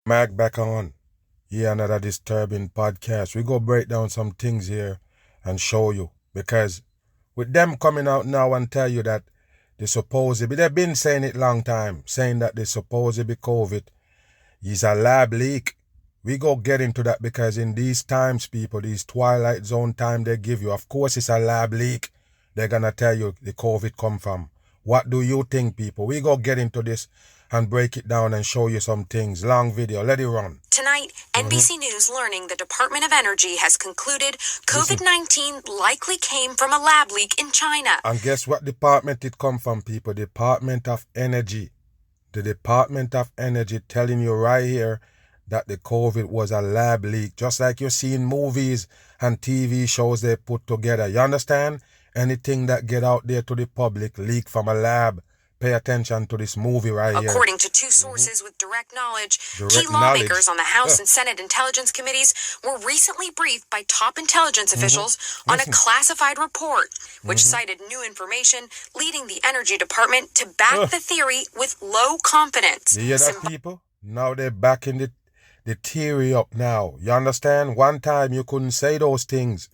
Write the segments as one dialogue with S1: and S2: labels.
S1: Mac back on. Yeah, another disturbing podcast. We go break down some things here and show you. Because with them coming out now and tell you that they supposedly, they've been saying it long time, saying that they supposedly COVID is a lab leak. We go get into that because in these times, people, these twilight zone time they give you, of course it's a lab leak. They're gonna tell you the COVID come from. What do you think, people? We go get into this and break it down and show you some things. Long video, let it run.
S2: Tonight, NBC News learning the Department of Energy has concluded COVID-19 likely came from a lab leak in China.
S1: And guess what department it come from, people? Department of Energy. The Department of Energy telling you right here that the COVID was a lab leak, just like you see in movies and TV shows they put together. You understand? Anything that get out there to the public leak from a lab. Pay attention to this movie right here.
S2: According to two sources with direct knowledge, key lawmakers on the House and Senate Intelligence Committees were recently briefed by top intelligence officials on a classified report, which cited new information, leading the Energy Department to back the theory with low confidence.
S1: You hear that, people? Now they're backing the theory up now. You understand? One time you couldn't say those things.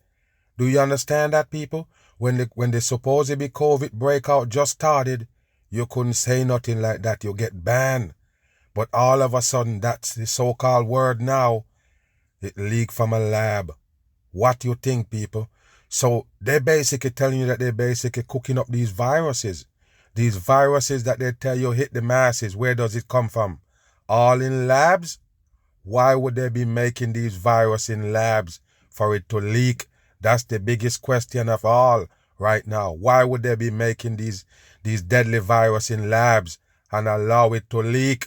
S1: Do you understand that, people? When the supposed COVID breakout just started, you couldn't say nothing like that. You get banned. But all of a sudden, that's the so-called word now. It leaked from a lab. What you think, people? So they're basically telling you that they're basically cooking up these viruses. These viruses that they tell you hit the masses. Where does it come from? All in labs? Why would they be making these viruses in labs for it to leak? That's the biggest question of all right now. Why would they be making these deadly viruses in labs and allow it to leak?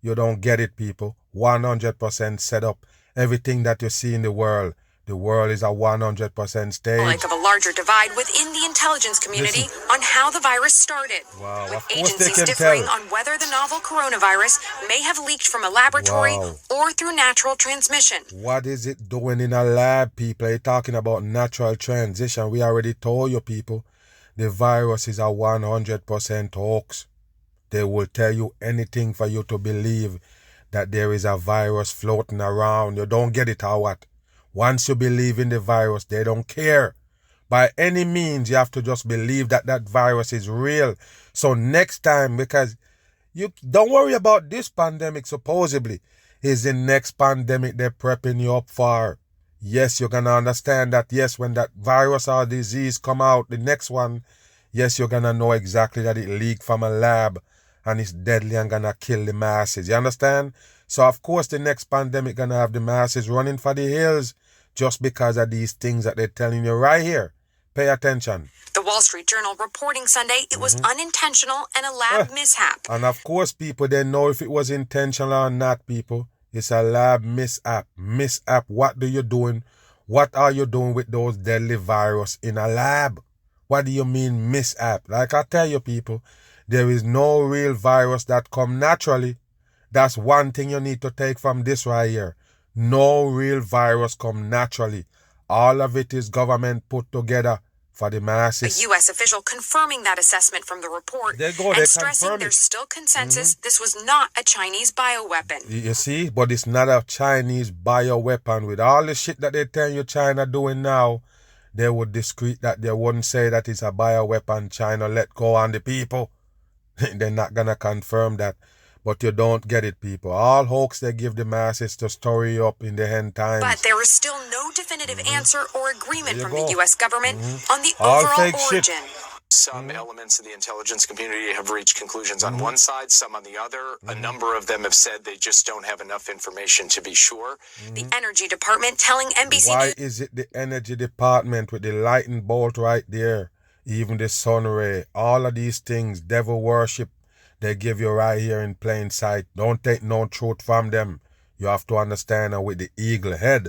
S1: You don't get it, people. 100% set up. Everything that you see in the world is a 100% stage.
S2: Like of a larger divide within the intelligence community on how the virus started.
S1: Wow,
S2: with agencies differing on whether the novel coronavirus may have leaked from a laboratory or through natural transmission.
S1: What is it doing in a lab, people? You're talking about natural transition. We already told you, people. The virus is a 100% hoax. They will tell you anything for you to believe that there is a virus floating around. You don't get it or what? Once you believe in the virus, they don't care. By any means, you have to just believe that that virus is real. So next time, because you don't worry about this pandemic, supposedly, is the next pandemic they're prepping you up for. Yes, you're going to understand that, yes, when that virus or disease come out, the next one, yes, you're going to know exactly that it leaked from a lab and it's deadly and going to kill the masses. You understand? So, of course, the next pandemic going to have the masses running for the hills just because of these things that they're telling you right here. Pay attention.
S2: The Wall Street Journal reporting Sunday it was unintentional and a lab mishap.
S1: And, of course, people, they know if it was intentional or not, people. It's a lab mishap. Mishap. What do you doing? What are you doing with those deadly virus in a lab? What do you mean mishap? Like I tell you, people, there is no real virus that come naturally. That's one thing you need to take from this right here. No real virus come naturally. All of it is government put together for the masses.
S2: A U.S. official confirming that assessment from the report and stressing there's still consensus this was not a Chinese bioweapon.
S1: You see, but it's not a Chinese bioweapon. With all the shit that they tell you China doing now, they would discreet that. They wouldn't say that it's a bioweapon. China let go on the people. They're not going to confirm that. But you don't get it, people. All hoax they give the masses to story up in the end times.
S2: But there is still no definitive answer or agreement from the U.S. government on the overall origin.
S3: Some elements of the intelligence community have reached conclusions on one side, some on the other. A number of them have said they just don't have enough information to be sure.
S2: The Energy Department telling NBC
S1: Why is it the Energy Department with the lightning bolt right there? Even the sun ray, all of these things, devil worship, they give you right here in plain sight. Don't take no truth from them. You have to understand with the eagle head.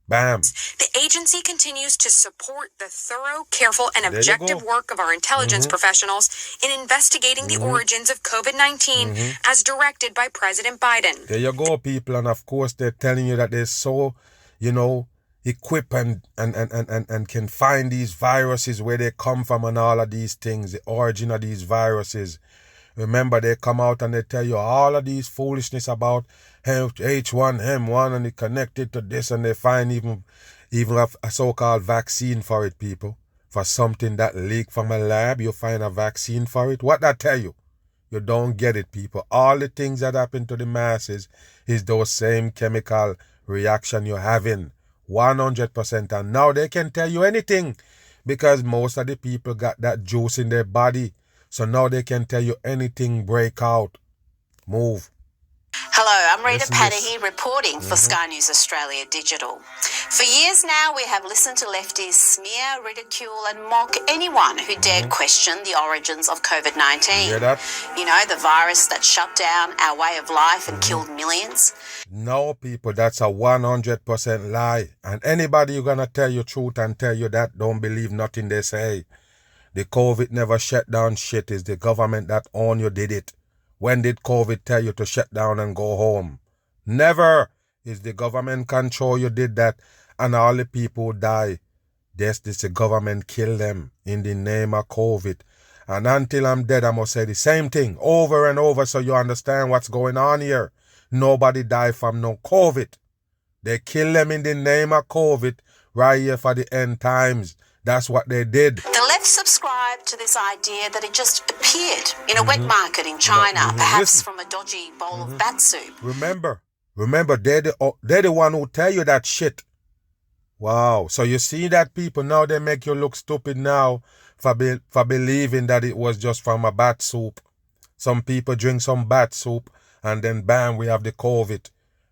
S1: Bam.
S2: The agency continues to support the thorough, careful, and objective work of our intelligence professionals in investigating the origins of COVID-19 as directed by President Biden.
S1: There you go, people. And of course, they're telling you that they're so, equipped and can find these viruses, where they come from and all of these things, the origin of these viruses. Remember, they come out and they tell you all of these foolishness about H1N1 and it connected to this, and they find even a so-called vaccine for it, people. For something that leaked from a lab, you find a vaccine for it. What that tell you? You don't get it, people. All the things that happen to the masses is those same chemical reaction you're having. 100%. And now they can tell you anything because most of the people got that juice in their body. So now they can tell you anything, break out, move.
S4: Hello, I'm Rita Panahi reporting for Sky News Australia Digital. For years now, we have listened to lefties smear, ridicule and mock anyone who dared question the origins of COVID-19.
S1: You hear that?
S4: You know, the virus that shut down our way of life and killed millions.
S1: No, people, that's a 100% lie. And anybody who's going to tell you truth and tell you that, don't believe nothing they say. The COVID never shut down shit. It's the government that own you did it. When did COVID tell you to shut down and go home? Never. It's the government control you did that, and all the people die. Yes, this the government kill them in the name of COVID. And until I'm dead, I must say the same thing over and over so you understand what's going on here. Nobody die from no COVID. They kill them in the name of COVID right here for the end times. That's what they did.
S4: The left subscribed to this idea that it just appeared in a wet market in China, perhaps from a dodgy bowl of bat soup.
S1: Remember, they're the one who tell you that shit. Wow. So you see that, people, now they make you look stupid now for believing that it was just from a bat soup. Some people drink some bat soup and then bam, we have the COVID.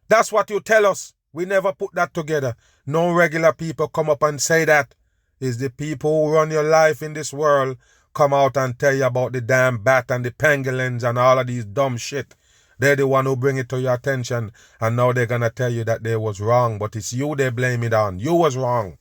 S1: That's what you tell us. We never put that together. No regular people come up and say that. It's the people who run your life in this world come out and tell you about the damn bat and the pangolins and all of these dumb shit. They're the one who bring it to your attention, and now they're gonna tell you that they was wrong, but it's you they blame it on. You was wrong.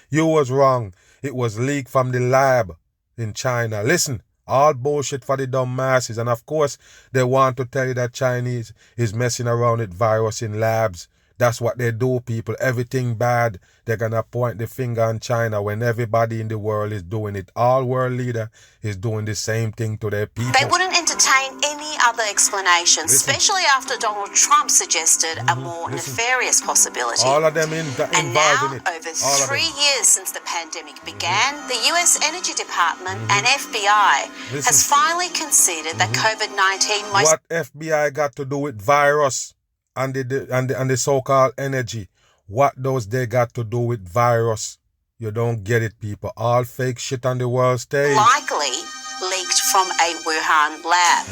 S1: You was wrong. It was leaked from the lab in China. Listen, all bullshit for the dumb masses, and of course they want to tell you that Chinese is messing around with virus in labs. That's what they do, people. Everything bad, they're going to point the finger on China when everybody in the world is doing it. All world leader is doing the same thing to their people.
S4: They wouldn't entertain any other explanation, especially after Donald Trump suggested a more nefarious possibility.
S1: All of them involved
S4: and now,
S1: in it.
S4: over 3 years since the pandemic began, the US Energy Department and FBI has finally conceded that COVID-19 most...
S1: What FBI got to do with virus? And the so-called energy, what those they got to do with virus? You don't get it, people. All fake shit on the world stage.
S4: Likely leaked from a Wuhan lab.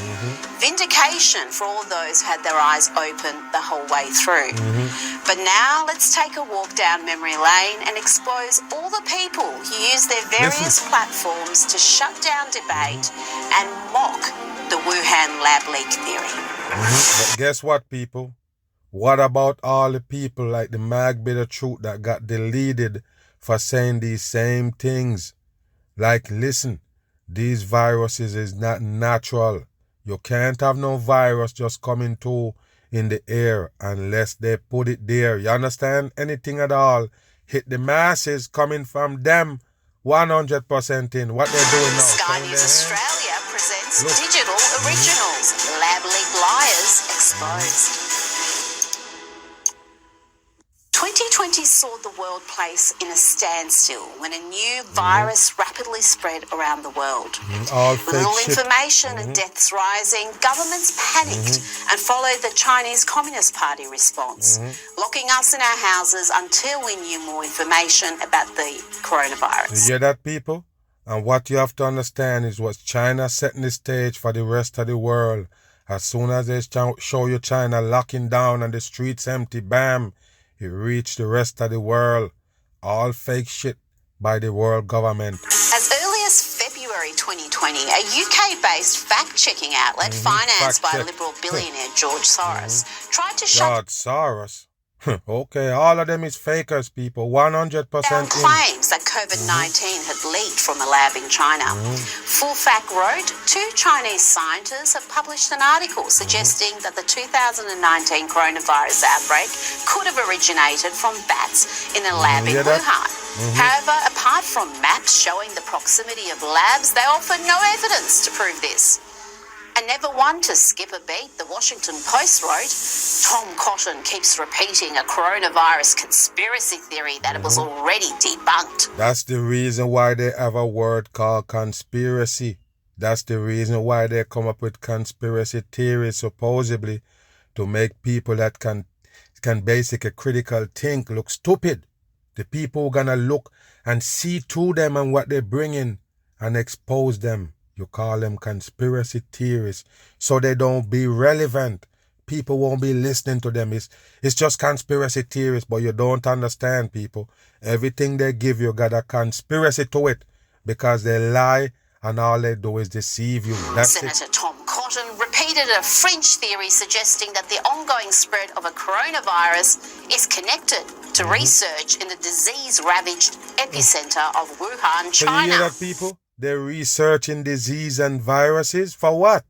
S4: Vindication for all those who had their eyes open the whole way through. But now let's take a walk down memory lane and expose all the people who use their various platforms to shut down debate and mock the Wuhan lab leak theory.
S1: But guess what, people? What about all the people like the Mag Bit of Truth that got deleted for saying these same things? Like, listen, these viruses is not natural. You can't have no virus just coming through in the air unless they put it there. You understand? Anything at all. Hit the masses coming from them 100% in. What they're doing now.
S4: Sky News Australia presents Digital Originals. Lab leak liars exposed. 2020 saw the world place in a standstill when a new virus rapidly spread around the world. With little information and deaths rising, governments panicked and followed the Chinese Communist Party response, locking us in our houses until we knew more information about the coronavirus.
S1: You hear that, people? And what you have to understand is what China setting the stage for the rest of the world. As soon as they show you China locking down and the streets empty, bam, it reached the rest of the world. All fake shit by the world government.
S4: As early as February 2020, a UK-based fact-checking outlet financed by Liberal billionaire George Soros tried to shut
S1: George Soros? Okay, all of them is fakers, people. 100%
S4: down claims that COVID-19 had leaked from a lab in China. Full Fact wrote, 2 Chinese scientists have published an article suggesting that the 2019 coronavirus outbreak could have originated from bats in a lab in Wuhan. However, apart from maps showing the proximity of labs, they offer no evidence to prove this. and never one to skip a beat. The Washington Post wrote, Tom Cotton keeps repeating a coronavirus conspiracy theory that it was already debunked.
S1: That's the reason why they have a word called conspiracy. That's the reason why they come up with conspiracy theories, supposedly, to make people that can basically critical think look stupid. The people who gonna look and see through them and what they bring in and expose them. You call them conspiracy theories, so they don't be relevant. People won't be listening to them. It's just conspiracy theories, but you don't understand, people. Everything they give you got a conspiracy to it, because they lie and all they do is deceive you. That's
S4: Senator Tom Cotton repeated a fringe theory suggesting that the ongoing spread of a coronavirus is connected to research in the disease-ravaged epicenter of Wuhan, China.
S1: So you hear that, people? They're researching disease and viruses for what?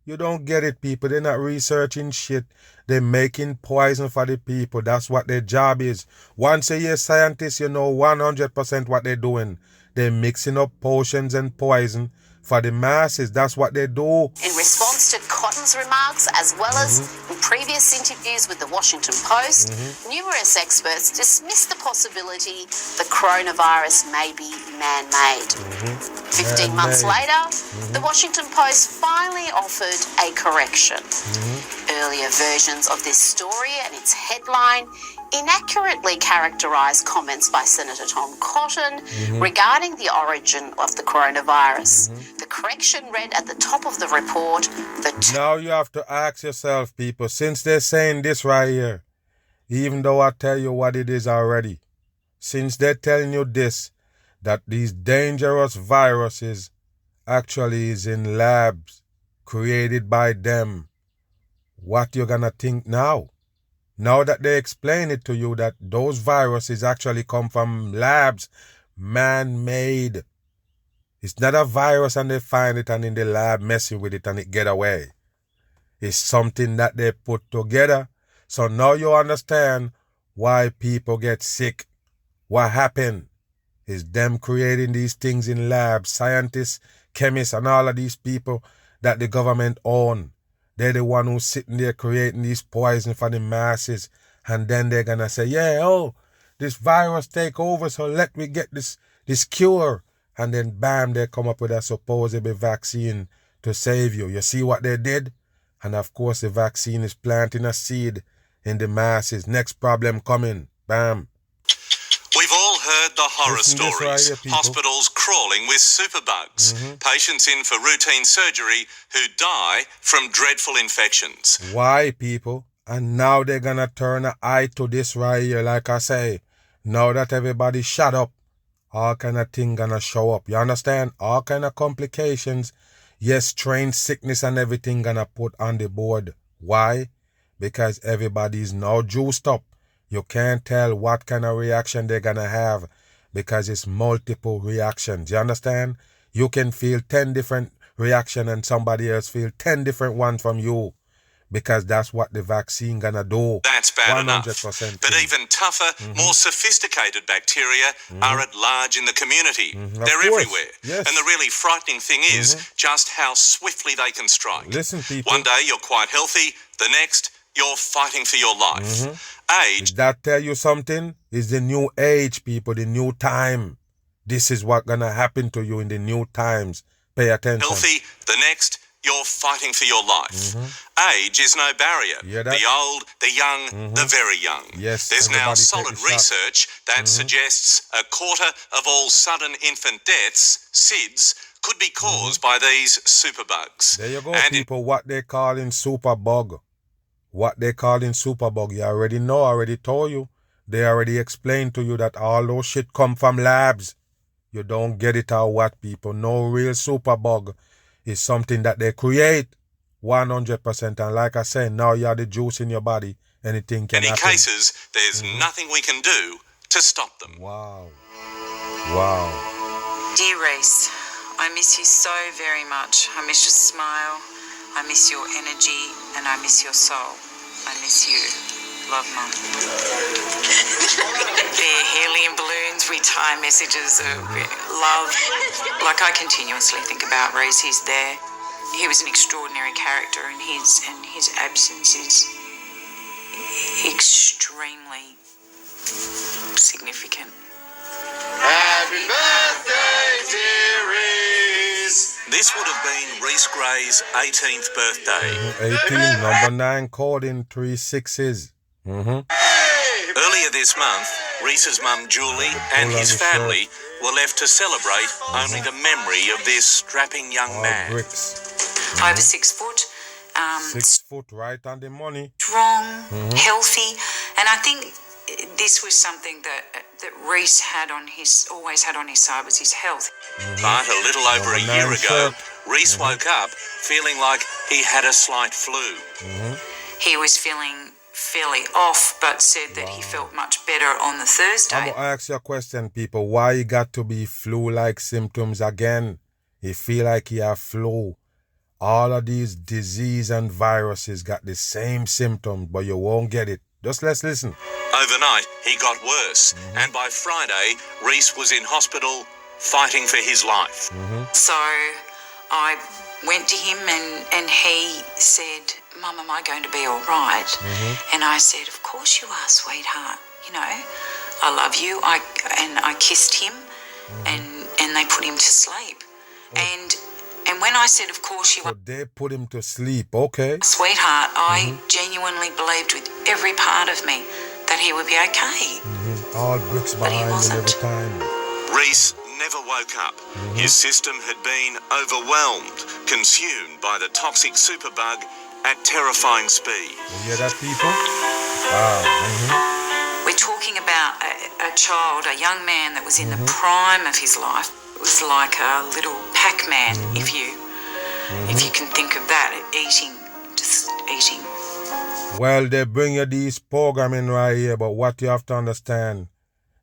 S1: You don't get it, people. They're not researching shit. They're making poison for the people. That's what their job is. Once a year scientists, you know 100% what they're doing. They're mixing up potions and poison for the masses. That's what they do.
S4: In response to Cotton's remarks, as well as in previous interviews with the Washington Post, numerous experts dismissed the possibility the coronavirus may be man-made. 15 months later, the Washington Post finally offered a correction. Earlier versions of this story and its headline inaccurately characterised comments by Senator Tom Cotton regarding the origin of the coronavirus. The correction read at the top of the report that...
S1: Now you have to ask yourself, people, since they're saying this right here, even though I tell you what it is already, since they're telling you this, that these dangerous viruses actually is in labs created by them, what you gonna think now? Now that they explain it to you that those viruses actually come from labs, man-made. It's not a virus and they find it and in the lab messing with it and it get away. It's something that they put together. So now you understand why people get sick. What happened is them creating these things in labs, scientists, chemists, and all of these people that the government own. They're the one who's sitting there creating these poison for the masses. And then they're going to say, this virus take over, so let me get this cure. And then bam, they come up with a supposed vaccine to save you. You see what they did? And of course, the vaccine is planting a seed in the masses. Next problem coming. Bam.
S5: We've all heard the horror stories. Right here, hospitals crawling with superbugs. Patients in for routine surgery who die from dreadful infections.
S1: Why, people? And now they're going to turn an eye to this right here, like I say. Now that everybody shut up, all kind of thing going to show up. You understand? All kind of complications. Yes, strange sickness and everything going to put on the board. Why? Because everybody's now juiced up. You can't tell what kind of reaction they're going to have because it's multiple reactions. You understand? You can feel 10 different reactions and somebody else feel 10 different ones from you because that's what the vaccine going to do.
S5: That's bad
S1: 100%
S5: enough. But even tougher, more sophisticated bacteria are at large in the community. They're everywhere.
S1: Yes.
S5: And the really frightening thing is just how swiftly they can strike.
S1: Listen, people.
S5: One day you're quite healthy, the next you're fighting for your life. Age.
S1: Did that tell you something? It's the new age, people, the new time. This is what's going to happen to you in the new times. Pay attention.
S5: Healthy, the next, you're fighting for your life. Age is no barrier. The old, the young, the very young.
S1: Yes,
S5: there's now solid research that suggests a quarter of all sudden infant deaths, SIDS, could be caused by these superbugs.
S1: There you go, people, what they call in superbug. What they call in superbug, you already know, I already told you. They already explained to you that all those shit come from labs. You don't get it or what, people. No real superbug is something that they create 100%. And like I said, now you have the juice in your body. Anything can happen.
S5: In any cases, there's nothing we can do to stop them.
S1: Wow.
S6: Dear Reese, I miss you so very much. I miss your smile. I miss your energy and I miss your soul. I miss you. Love, Mum. They're helium balloons. We tie messages of love. Like I continuously think about Reese. He's there he was an extraordinary character, and his absence is extremely significant.
S5: Happy birthday, dear Reese. This would have been Reese Gray's 18th birthday.
S1: 18, number 9 called in 3 6s.
S5: Earlier this month, Reese's mum Julie and his family were left to celebrate only the memory of this strapping young man.
S1: Bricks.
S6: Over 6 foot.
S1: 6 foot, right on the money.
S6: Strong, healthy, and I think this was something that Reese always had on his side, was his health.
S5: But a little over a year ago, Reese woke up feeling like he had a slight flu.
S6: He was feeling fairly off, but said that he felt much better on the Thursday.
S1: I'm going to ask you a question, people. Why he got to be flu-like symptoms again? He feel like he have flu. All of these disease and viruses got the same symptoms, but you won't get it. Just let's listen.
S5: Overnight, he got worse, and by Friday, Reese was in hospital fighting for his life.
S6: So I went to him and he said, "Mum, am I going to be all right?" And I said, "Of course you are, sweetheart. You know, I love you." I kissed him and they put him to sleep. And when I said, "Of course you are,"
S1: so they put him to sleep, okay.
S6: Sweetheart, I genuinely believed with every part of me that he would be okay.
S1: All bricks behind him every time.
S5: Reese never woke up. His system had been overwhelmed, consumed by the toxic superbug at terrifying speed.
S1: You hear that, people? Wow.
S6: We're talking about a child, a young man that was in the prime of his life. It was like a little Pac-Man, if you can think of that, just eating.
S1: Well, they bring you these programming right here, but what you have to understand,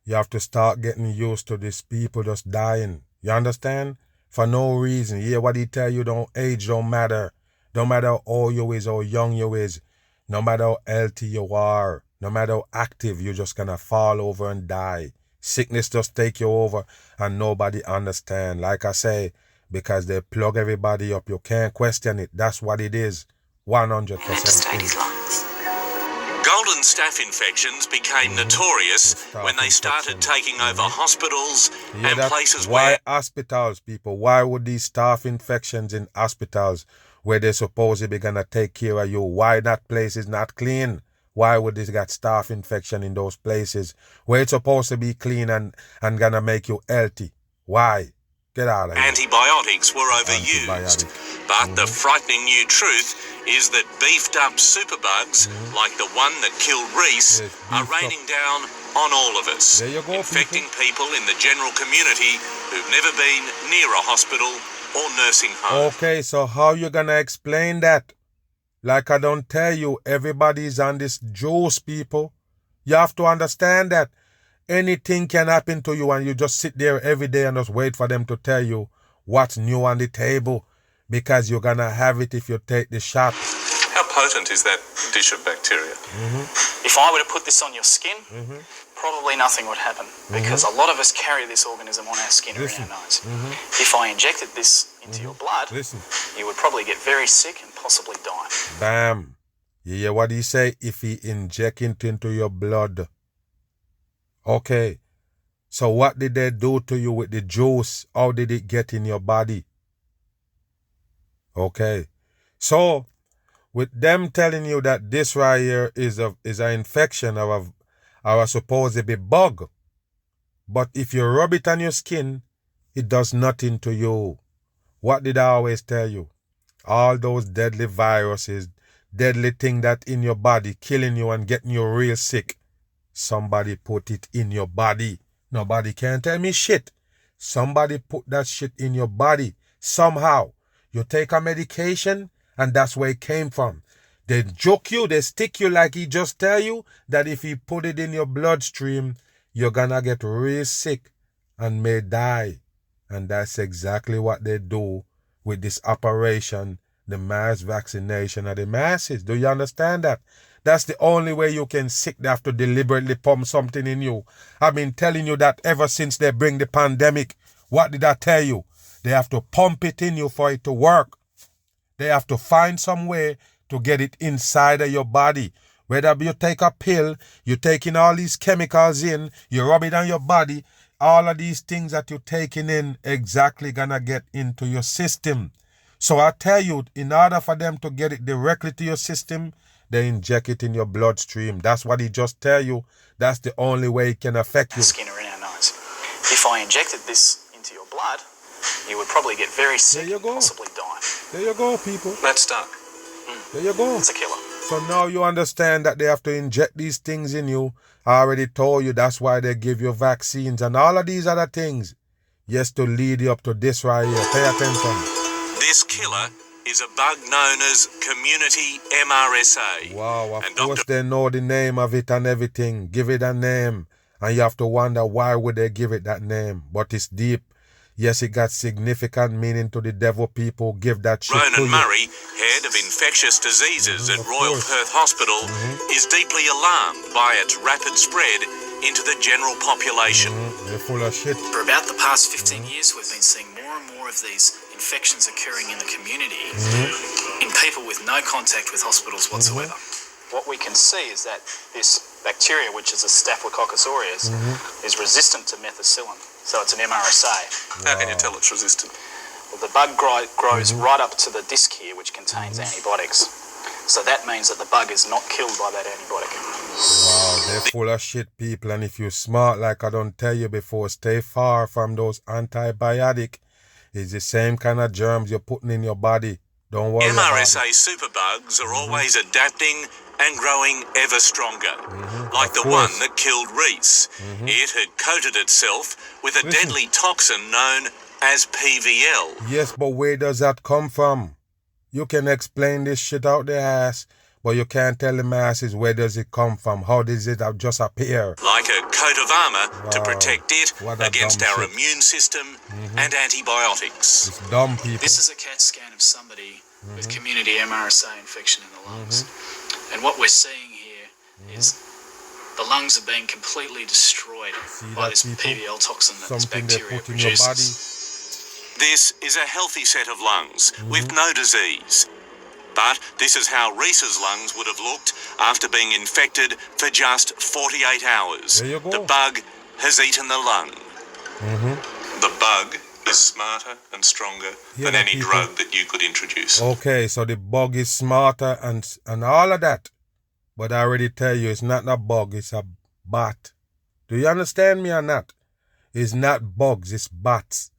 S1: you have to start getting used to these people just dying. You understand? For no reason. You hear what he tell you? Age don't matter. Don't matter how old you is, how young you is. No matter how healthy you are. No matter how active, you're just gonna fall over and die. Sickness just take you over and nobody understand. Like I say, because they plug everybody up. You can't question it. That's what it is. 100%.
S5: Golden staph infections became notorious when they started taking over hospitals and places
S1: where...
S5: Why
S1: hospitals, people? Why would these staph infections in hospitals where they're supposed to be going to take care of you? Why that place is not clean? Why would they got staph infection in those places where it's supposed to be clean and going to make you healthy? Why? Get out of here.
S5: Antibiotics were overused. But the frightening new truth is that beefed up superbugs, like the one that killed Reese, are raining down on all of us,
S1: there you go,
S5: infecting people in the general community who've never been near a hospital or nursing home.
S1: Okay, so how you going to explain that? Like I don't tell you, everybody's on this juice, people. You have to understand that anything can happen to you and you just sit there every day and just wait for them to tell you what's new on the table, because you're going to have it if you take the shot.
S5: How potent is that dish of bacteria?
S7: If I were to put this on your skin, probably nothing would happen, because a lot of us carry this organism on our skin or in our nose. If I injected this into your blood, you would probably get very sick and possibly die.
S1: Bam. You hear what he say? If he inject it into your blood. Okay. So what did they do to you with the juice? How did it get in your body? Okay. So with them telling you that this right here is an infection of a supposed bug, but if you rub it on your skin, it does nothing to you. What did I always tell you? All those deadly viruses, deadly thing that in your body, killing you and getting you real sick, somebody put it in your body. Nobody can tell me shit. Somebody put that shit in your body somehow. You take a medication and that's where it came from. They joke you, they stick you like he just tell you that if he put it in your bloodstream, you're gonna get real sick and may die. And that's exactly what they do with this operation, the mass vaccination of the masses. Do you understand that? That's the only way you can sick. They have to deliberately pump something in you. I've been telling you that ever since they bring the pandemic. What did I tell you? They have to pump it in you for it to work. They have to find some way to get it inside of your body. Whether you take a pill, you're taking all these chemicals in, you rub it on your body, all of these things that you're taking in exactly gonna get into your system. So I tell you, in order for them to get it directly to your system, they inject it in your bloodstream. That's what he just tell you. That's the only way it can affect you.
S7: Skin or in our nose. If I injected this into your blood, you would probably get very sick and possibly die.
S1: There you go, people.
S3: Let's start.
S1: There you go.
S7: It's a killer.
S1: So now you understand that they have to inject these things in you. I already told you that's why they give you vaccines and all of these other things. Yes, to lead you up to this right here. Pay attention.
S5: This killer is a bug known as community MRSA.
S1: Wow, of course they know the name of it and everything. Give it a name. And you have to wonder why would they give it that name. But it's deep. Yes, it got significant meaning to the devil people. Give that shit to you.
S5: Ronan Murray, head of infectious diseases at Royal Perth Hospital, is deeply alarmed by its rapid spread into the general population.
S1: They're full of shit.
S7: For about the past 15 years, we've been seeing more and more of these infections occurring in the community in people with no contact with hospitals whatsoever. What we can see is that this bacteria, which is a Staphylococcus aureus, is resistant to methicillin. So it's an MRSA.
S5: How can you tell it's resistant?
S7: Well, the bug grows right up to the disc here, which contains antibiotics. So that means that the bug is not killed by that antibiotic.
S1: Wow, they're full of shit, people. And if you're smart, like I don't tell you before, stay far from those antibiotic. It's the same kind of germs you're putting in your body. Don't worry
S5: MRSA superbugs are always adapting and growing ever stronger. Like the one that killed Reese. It had coated itself with a deadly toxin known as PVL.
S1: Yes, but where does that come from? You can explain this shit out the ass, but you can't tell the masses where does it come from. How does it just appear?
S5: Like a coat of armor to protect it against our immune system and antibiotics.
S1: It's dumb, people.
S7: This is a CAT scan of somebody with community MRSA infection in the lungs. And what we're seeing here is the lungs are being completely destroyed by this PVL toxin that this bacteria produces.
S5: This is a healthy set of lungs with no disease. But this is how Reese's lungs would have looked after being infected for just 48 hours.
S1: There you go.
S5: The bug has eaten the lung. The bug is smarter and stronger than any drug that you could introduce.
S1: Okay, so the bug is smarter and all of that. But I already tell you, it's not a bug, it's a bat. Do you understand me or not? It's not bugs, it's bats.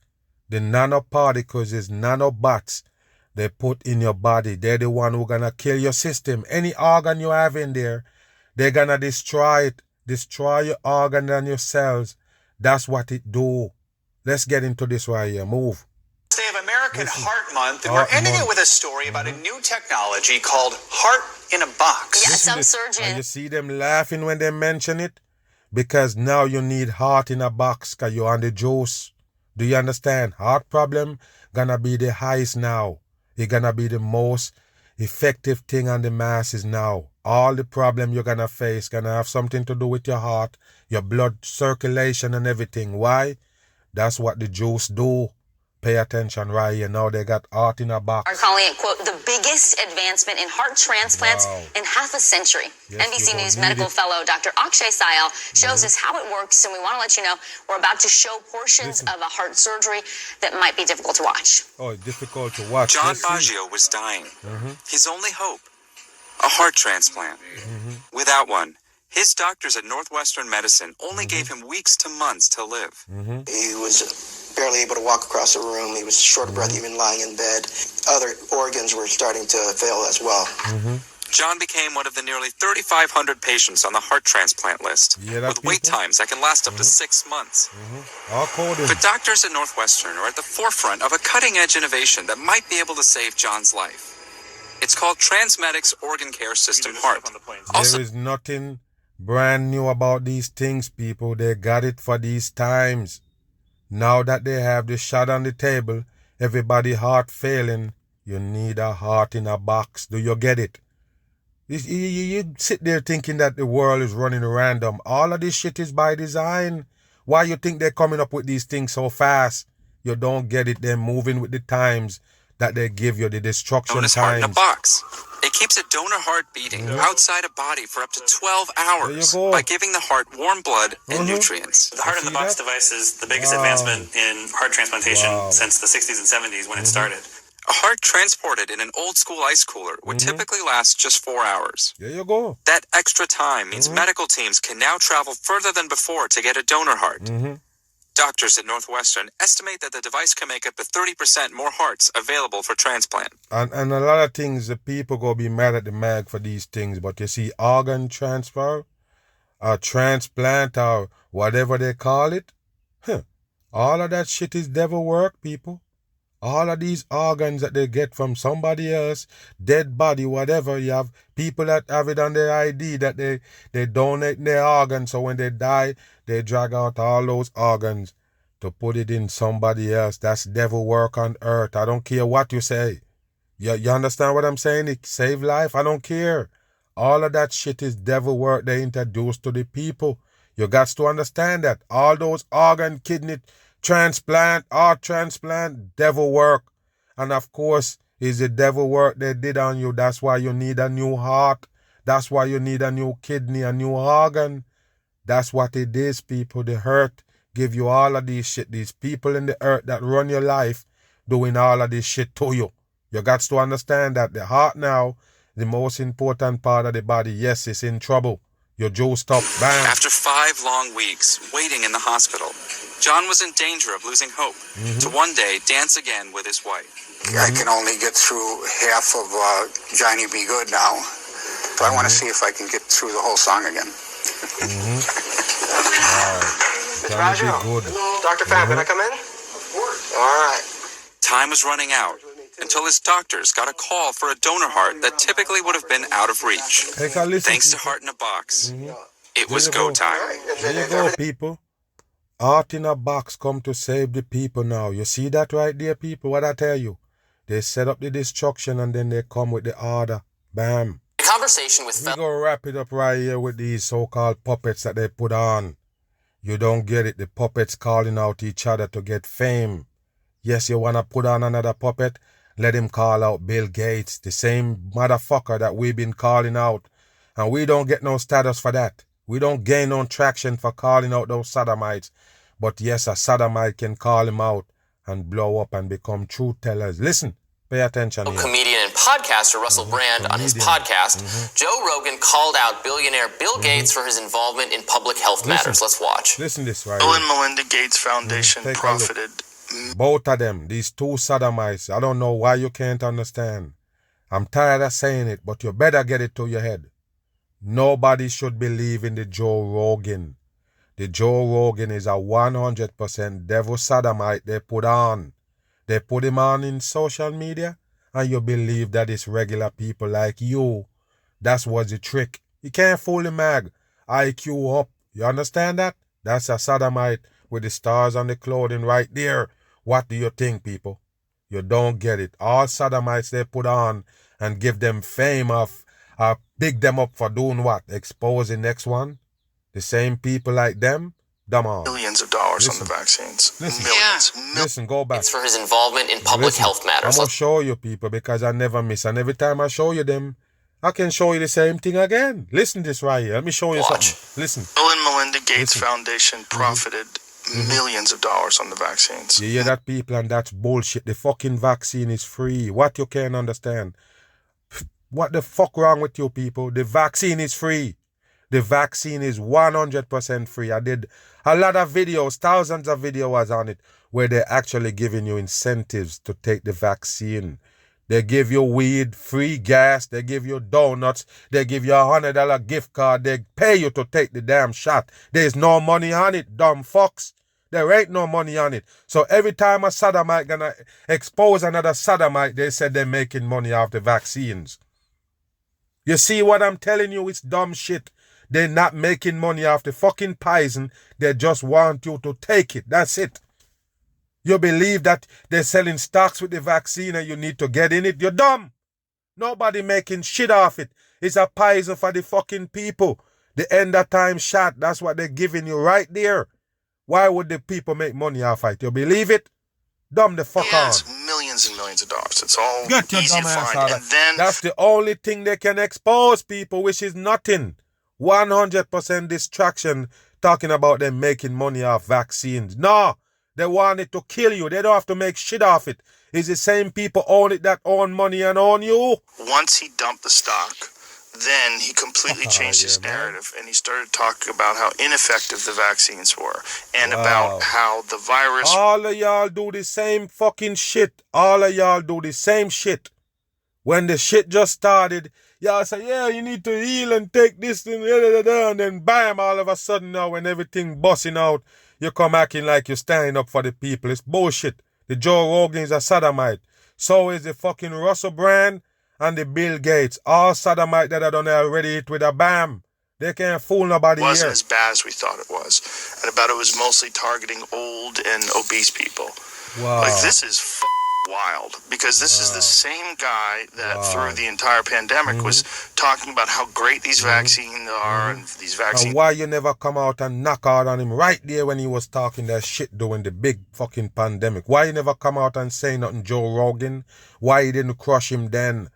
S1: The nanoparticles is nanobots they put in your body. They're the one who gonna kill your system. Any organ you have in there, they're gonna destroy it. Destroy your organ and your cells. That's what it do. Let's get into this right here. Move.
S3: Day of American Heart Month, and we're ending it with a story about a new technology called Heart in a Box.
S4: Yeah, some surgeon.
S1: And you see them laughing when they mention it? Because now you need heart in a box because you're on the juice. Do you understand? Heart problem gonna be the highest now. It's gonna be the most effective thing on the masses now. All the problem you're gonna face gonna have something to do with your heart, your blood circulation and everything. Why? That's what the juice do. Pay attention right here. Now they got heart in a box.
S4: Are calling it, quote, the biggest advancement in heart transplants in half a century.
S1: Yes,
S4: NBC News medical fellow Dr. Akshay Sayal shows us how it works, and we want to let you know we're about to show portions of a heart surgery that might be difficult to watch.
S1: Oh, difficult to watch.
S8: John Baggio was dying. His only hope, a heart transplant. Without one, his doctors at Northwestern Medicine only gave him weeks to months to live.
S9: He was barely able to walk across the room. He was short of breath even lying in bed. Other organs were starting to fail as well.
S8: John became one of the nearly 3,500 patients on the heart transplant list, with wait times that can last up to 6 months. The doctors at Northwestern are at the forefront of a cutting-edge innovation that might be able to save John's life. It's called Transmedics Organ Care System Heart.
S1: There is nothing brand new about these things, people. They got it for these times. Now that they have the shot on the table, everybody heart failing, you need a heart in a box. Do you get it? You sit there thinking that the world is running random. All of this shit is by design. Why you think they're coming up with these things so fast? You don't get it. They're moving with the times. that they give you, the destruction
S8: known as heart in a
S1: times.
S8: box. It keeps a donor heart beating outside a body for up to 12 hours by giving the heart warm blood and nutrients.
S10: The heart in the box device is the biggest advancement in heart transplantation since the 60s and 70s when it started.
S8: A heart transported in an old-school ice cooler would typically last just 4 hours.
S1: There you go.
S8: That extra time means medical teams can now travel further than before to get a donor heart. Doctors at Northwestern estimate that the device can make up to 30% more hearts available for transplant.
S1: And a lot of things, the people go be mad at the mag for these things, but you see organ transfer, or transplant, or whatever they call it, all of that shit is devil work, people. All of these organs that they get from somebody else, dead body, whatever, you have people that have it on their ID that they donate their organs, so when they die, they drag out all those organs to put it in somebody else. That's devil work on earth. I don't care what you say. You understand what I'm saying? It save life. I don't care. All of that shit is devil work they introduce to the people. You got to understand that. All those organ, kidney transplant, heart transplant, devil work. And of course, it's the devil work they did on you. That's why you need a new heart. That's why you need a new kidney, a new organ. That's what it is, people. The earth give you all of these shit. These people in the earth that run your life doing all of this shit to you. You got to understand that the heart now, the most important part of the body, yes, it's in trouble. Your juiced up, bam.
S8: After 5 long weeks waiting in the hospital, John was in danger of losing hope to one day dance again with his wife.
S11: I can only get through half of Johnny Be Good now, but I want to see if I can get through the whole song again.
S1: Johnny Be Good.
S9: Dr. Fab, can I come in? Of course. All right.
S8: Time was running out until his doctors got a call for a donor heart that typically would have been out of reach. Thanks to Heart in a Box, it was go time.
S1: There you go, people. Heart in a Box come to save the people now. You see that right there, people? What I tell you? They set up the destruction and then they come with the order. Bam.
S12: The conversation with...
S1: We go wrap it up right here with these so-called puppets that they put on. You don't get it. The puppets calling out each other to get fame. Yes, you want to put on another puppet? Let him call out Bill Gates, the same motherfucker that we've been calling out. And we don't get no status for that. We don't gain no traction for calling out those sodomites. But yes, a sodomite can call him out and blow up and become truth tellers. Listen, pay attention here.
S12: Comedian and podcaster Russell Brand on his podcast, Joe Rogan called out billionaire Bill Gates for his involvement in public health matters. Let's watch.
S1: Listen this right
S13: Bill and Melinda Gates Foundation profited...
S1: Both of them, these two sodomites, I don't know why you can't understand. I'm tired of saying it, but you better get it to your head. Nobody should believe in the Joe Rogan. The Joe Rogan is a 100% devil sodomite they put on. They put him on in social media, and you believe that it's regular people like you. That's what's the trick. You can't fool the mag. IQ up. You understand that? That's a sodomite with the stars on the clothing right there. What do you think, people? You don't get it. All sodomites they put on and give them fame of, big them up for doing what? Expose the next one? The same people like them? Dumb on.
S13: Millions of dollars on the vaccines.
S1: Listen,
S13: Millions.
S1: Listen, go back.
S12: It's for his involvement in public health matters.
S1: I'm going to show you, people, because I never miss. And every time I show you them, I can show you the same thing again. Listen this right here. Let me show you something. Listen.
S13: Bill and Melinda Gates Foundation profited millions of dollars on the vaccines.
S1: You hear that, people? And that's bullshit. The fucking vaccine is free. What you can't understand? What the fuck wrong with you, people? The vaccine is free. The vaccine is 100% free. I did a lot of videos, thousands of videos on it, where they're actually giving you incentives to take the vaccine. They give you weed, free gas, they give you donuts, they give you $100 gift card, they pay you to take the damn shot. There's no money on it, dumb fucks. There ain't no money on it. So every time a sodomite gonna expose another sodomite, they said they're making money off the vaccines. You see what I'm telling you? It's dumb shit. They're not making money off the fucking poison. They just want you to take it. That's it. You believe that they're selling stocks with the vaccine and you need to get in it? You're dumb. Nobody making shit off it. It's a poison for the fucking people. The end of time shot, that's what they're giving you right there. Why would the people make money off it? You believe it? Dumb the fuck on.
S13: millions and millions of dollars. It's all
S1: Get your
S13: easy to
S1: dumb ass
S13: find.
S1: out of
S13: And then
S1: that's the only thing they can expose people, which is nothing. 100% distraction talking about them making money off vaccines. No, they want it to kill you. They don't have to make shit off it. It's the same people own it that own money and own you.
S13: once he dumped the stock, then he completely changed his narrative, and he started talking about how ineffective the vaccines were and about how the virus...
S1: All of y'all do the same fucking shit. All of y'all do the same shit. When the shit just started, y'all say, yeah, you need to heal and take this and then bam, all of a sudden now when everything busting out, you come acting like you're standing up for the people. It's bullshit. The Joe Rogan is a sodomite. So is the fucking Russell Brand and the Bill Gates. All sodomite that are done already hit with a bam. They can't fool nobody here.
S13: It wasn't as bad as we thought it was. And about it was mostly targeting old and obese people.
S1: Wow.
S13: Like, this is wild, because this is the same guy that through the entire pandemic was talking about how great these vaccines are and these vaccines.
S1: And why you never come out and knock out on him right there when he was talking that shit during the big fucking pandemic? Why you never come out and say nothing, Joe Rogan? Why you didn't crush him then?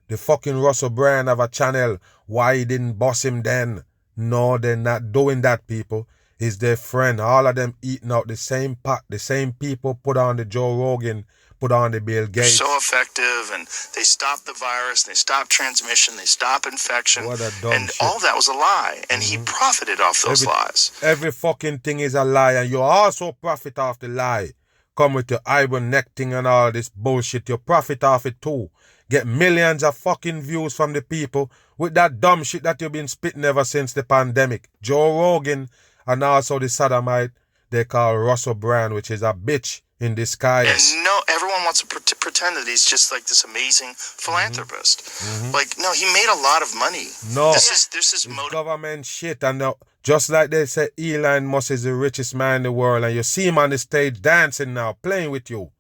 S1: The fucking Russell Brand have a channel. Why you didn't boss him then? No, they're not doing that, people. He's their friend. All of them eating out the same pot. The same people put on the Joe Rogan, put on the Bill Gates.
S13: So effective, and they stopped the virus, they stopped transmission, they stopped infection, and
S1: shit.
S13: all that was a lie, and he profited off those lies.
S1: Every fucking thing is a lie, and you also profit off the lie. Come with your ivermectin and all this bullshit, you profit off it too. Get millions of fucking views from the people with that dumb shit that you've been spitting ever since the pandemic. Joe Rogan and also the sodomite they call Russell Brand, which is a bitch in disguise.
S13: And no, everyone wants to pretend that he's just like this amazing philanthropist. Like, no, he made a lot of money.
S1: No,
S13: this is
S1: government shit. And now, just like they say, Elon Musk is the richest man in the world, and you see him on the stage dancing now, playing with you.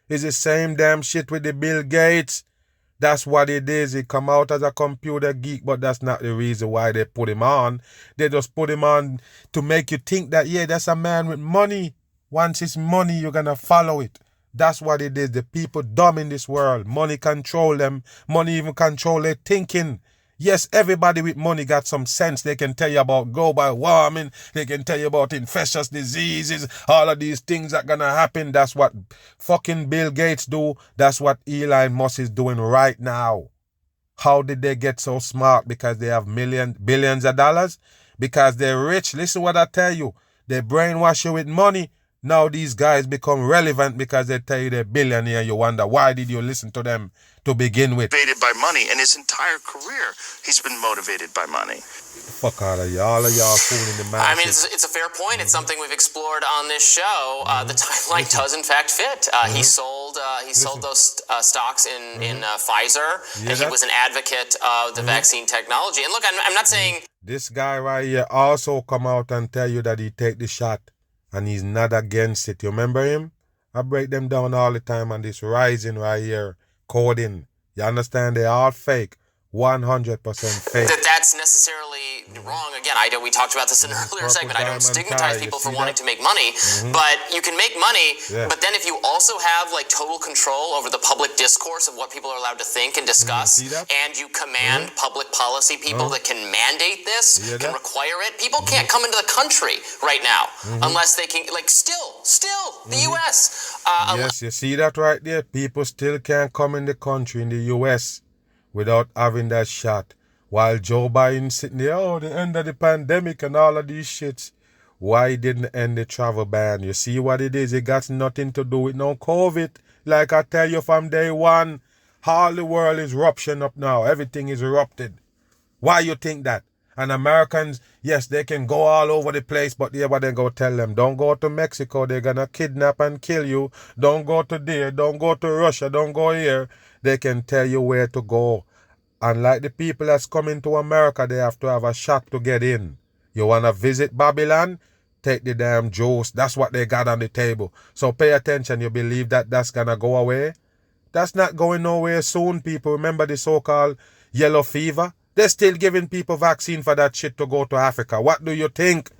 S1: It's the same damn shit with the Bill Gates. That's what it is. He come out as a computer geek, but that's not the reason why they put him on. They just put him on to make you think that, yeah, that's a man with money. Once it's money, you're going to follow it. That's what it is. The people dumb in this world. Money control them. Money even control their thinking. Yes, everybody with money got some sense. They can tell you about global warming. They can tell you about infectious diseases. All of these things are going to happen. That's what fucking Bill Gates do. That's what Elon Musk is doing right now. How did they get so smart? Because they have billions of dollars? Because they're rich. Listen what I tell you. They brainwash you with money. Now these guys become relevant because they tell you they're billionaire. You wonder, why did you listen to them to begin with?
S13: Motivated by money, and his entire career, he's been motivated by money.
S1: Fuck out of y'all. All of y'all fooling the masses.
S12: I mean, it's a fair point. It's something we've explored on this show. The timeline does, in fact, fit. He sold those stocks in Pfizer, and he was an advocate of the vaccine technology. And look, I'm not saying...
S1: This guy right here also come out and tell you that he take the shot. And he's not against it. You remember him? I break them down all the time on this rising right here. Coding. You understand? They're all fake. 100% fake.
S12: That's necessarily wrong. Again, we talked about this in an earlier segment. I don't stigmatize people for wanting to make money, but you can make money, but then if you also have like total control over the public discourse of what people are allowed to think and discuss, and you command public policy people that can mandate this, can require it, people can't come into the country right now unless they can, like still, the U.S.
S1: Yes, you see that right there? People still can't come in the country, in the U.S., without having that shot. While Joe Biden sitting there, the end of the pandemic and all of these shits. Why didn't end the travel ban? You see what it is? It got nothing to do with no COVID. Like I tell you from day one, all the world is eruption up now. Everything is erupted. Why you think that? And Americans, yes, they can go all over the place, but yeah, but they go tell them, don't go to Mexico, they're gonna kidnap and kill you. Don't go to there, don't go to Russia, don't go here. They can tell you where to go. And like the people that's coming to America, they have to have a shot to get in. You wanna visit Babylon? Take the damn juice. That's what they got on the table. So pay attention. You believe that that's gonna go away? That's not going nowhere soon, people. Remember the so-called yellow fever? They're still giving people vaccine for that shit to go to Africa. What do you think?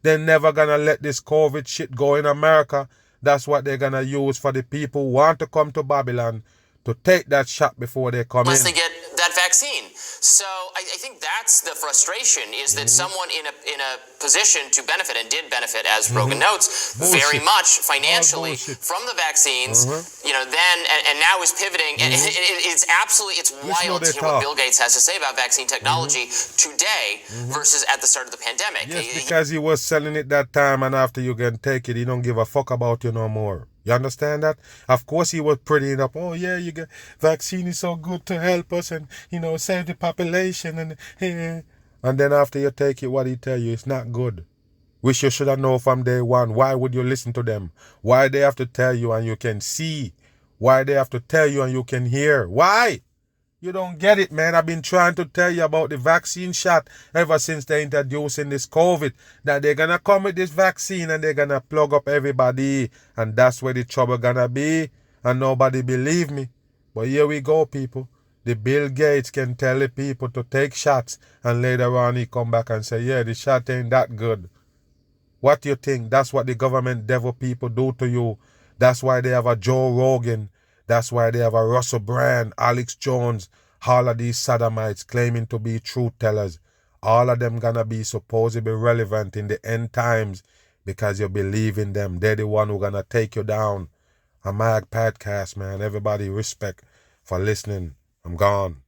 S1: They're never gonna let this COVID shit go in America. That's what they're gonna use for the people who want to come to Babylon to take that shot before they come
S12: unless
S1: in.
S12: they get that vaccine. So I think that's the frustration, is that someone in a position to benefit, and did benefit, as Rogan notes, very much financially from the vaccines, you know, then and now is pivoting. And it's absolutely, it's wild to hear what Bill Gates has to say about vaccine technology today versus at the start of the pandemic.
S1: Yes, because he was selling it that time, and after you can take it, he don't give a fuck about you no more. You understand that? Of course he was prettying up, oh yeah, you get vaccine is so good to help us and, you know, save the population, and then after you take it, what he tell you, it's not good. Which you should have known from day one. Why would you listen to them? Why they have to tell you and you can see? Why they have to tell you and you can hear? Why? You don't get it, man. I've been trying to tell you about the vaccine shot ever since they're introducing this COVID, that they're going to come with this vaccine and they're going to plug up everybody. And that's where the trouble going to be. And nobody believe me. But here we go, people. The Bill Gates can tell the people to take shots, and later on he come back and say, yeah, the shot ain't that good. What do you think? That's what the government devil people do to you. That's why they have a Joe Rogan. That's why they have a Russell Brand, Alex Jones, all of these sodomites claiming to be truth tellers. All of them gonna be supposedly relevant in the end times because you believe in them. They're the one who gonna take you down. A Mag Podcast, man. Everybody respect for listening. I'm gone.